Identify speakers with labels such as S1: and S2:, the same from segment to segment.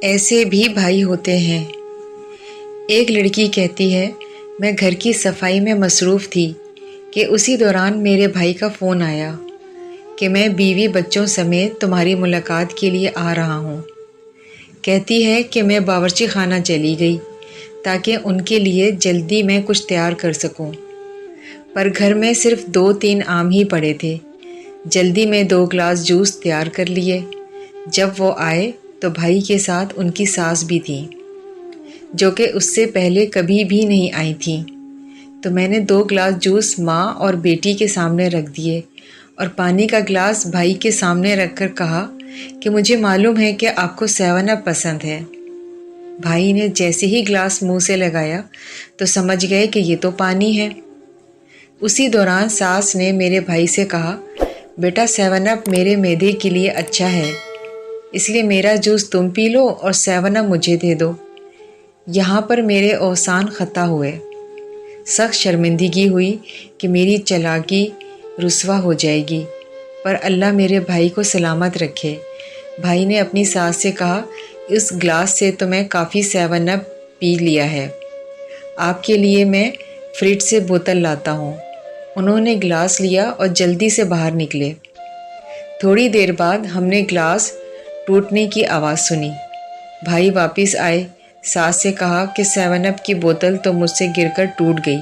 S1: ایسے بھی بھائی ہوتے ہیں۔ ایک لڑکی کہتی ہے، میں گھر کی صفائی میں مصروف تھی کہ اسی دوران میرے بھائی کا فون آیا کہ میں بیوی بچوں سمیت تمہاری ملاقات کے لیے آ رہا ہوں۔ کہتی ہے کہ میں باورچی خانہ چلی گئی تاکہ ان کے لیے جلدی میں کچھ تیار کر سکوں، پر گھر میں صرف 2-3 آم ہی پڑے تھے۔ جلدی میں 2 گلاس جوس تیار کر لیے۔ جب وہ آئے تو بھائی کے ساتھ ان کی ساس بھی تھی، جو کہ اس سے پہلے کبھی بھی نہیں آئی تھیں۔ تو میں نے 2 گلاس جوس ماں اور بیٹی کے سامنے رکھ دیے اور پانی کا گلاس بھائی کے سامنے رکھ کر کہا کہ مجھے معلوم ہے کہ آپ کو 7 اپ پسند ہے۔ بھائی نے جیسے ہی گلاس منہ سے لگایا تو سمجھ گئے کہ یہ تو پانی ہے۔ اسی دوران ساس نے میرے بھائی سے کہا، بیٹا 7 اپ میرے معدے کے لیے اچھا ہے، اس لیے میرا جوس تم پی لو اور 7 اپ مجھے دے دو۔ یہاں پر میرے اوسان خطا ہوئے۔ سخت شرمندگی ہوئی کہ میری چالاکی رسوا ہو جائے گی، پر اللہ میرے بھائی کو سلامت رکھے۔ بھائی نے اپنی ساس سے کہا، اس گلاس سے تو میں کافی 7 اپ پی لیا ہے، آپ کے لیے میں فریج سے بوتل لاتا ہوں۔ انہوں نے گلاس لیا اور جلدی سے باہر نکلے۔ تھوڑی دیر بعد ہم نے گلاس ٹوٹنے کی آواز سنی۔ بھائی واپس آئے، ساس سے کہا کہ 7 اپ کی بوتل تو مجھ سے گر کر ٹوٹ گئی،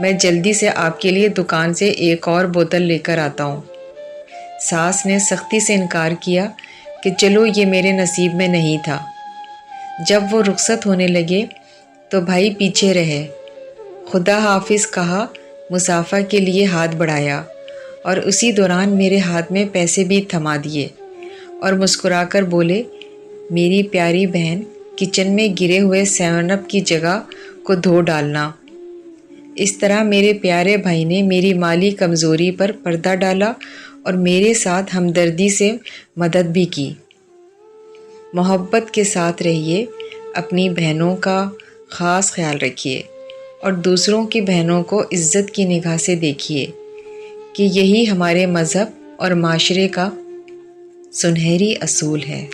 S1: میں جلدی سے آپ کے لیے دکان سے ایک اور بوتل لے کر آتا ہوں۔ ساس نے سختی سے انکار کیا کہ چلو یہ میرے نصیب میں نہیں تھا۔ جب وہ رخصت ہونے لگے تو بھائی پیچھے رہے۔ خدا حافظ کہا، مسافہ کے لیے ہاتھ بڑھایا اور اسی دوران میرے ہاتھ میں پیسے بھی تھما دیے اور مسکرا کر بولے، میری پیاری بہن، کچن میں گرے ہوئے 7 اپ کی جگہ کو دھو ڈالنا۔ اس طرح میرے پیارے بھائی نے میری مالی کمزوری پر پردہ ڈالا اور میرے ساتھ ہمدردی سے مدد بھی کی۔ محبت کے ساتھ رہیے، اپنی بہنوں کا خاص خیال رکھیے اور دوسروں کی بہنوں کو عزت کی نگاہ سے دیکھیے، کہ یہی ہمارے مذہب اور معاشرے کا سنہری اصول ہے۔